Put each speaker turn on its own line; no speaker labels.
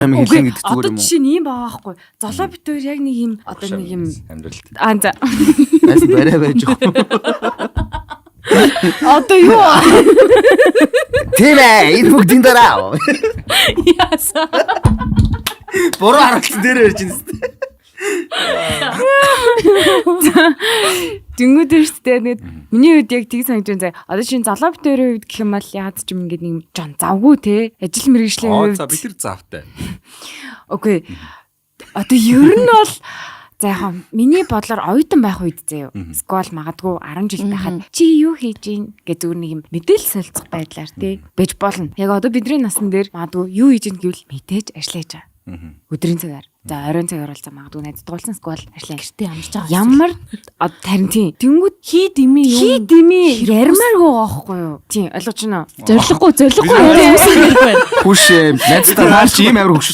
амиг хэлнэ гэдэг зүгээр юм уу?
Одоо жишээ нь ийм байгаа байхгүй. Золоо бит хоёр яг нэг юм одоо нэг юм
амьдралд.
за.
Бас барай байж байгаа.
Одоо юу?
Тийм ээ, энэ бүгдийн дараа.
Яасан.
Буруу харагдсан дээр ярьж байна шүү дээ.
Дүнгүүд шүү дээ. Нэг миний үед яг тийг санаж байна. Одоо чинь залуу бит хоёрын үед гэх юм бол яад ч юм ингээд нэг жон завгүй те. Ажил мэргэжлийн
Оо
үед.
за бид тэр завтай.
Окей. Одоо ер нь бол за яхаа миний бодлоор оюутан байх үед заяа. Скол магадгүй 10 жил байхад чи юу хийж гин гэж зүгээр нэг юм мэдээлэл солилцох байдлаар тий байж болно. Яг одоо бидний насн дээр магадгүй юу хийж гин гэвэл мэдээж ажиллаж байгаа. Өдрийн цагаар. За оройн цагаар бол за магадгүй найз дуулсан скол ажиллаа.
Гэртээ амжиж байгаа.
Ямар харин тийм. Тэнгүүд
хий дими
ярмааргүй байхгүй юу? Тийм ойлгож байна уу?
зориггүй яриа юмсан хэрэг байна.
Хүш найзтай наар чи ийм амар хөвш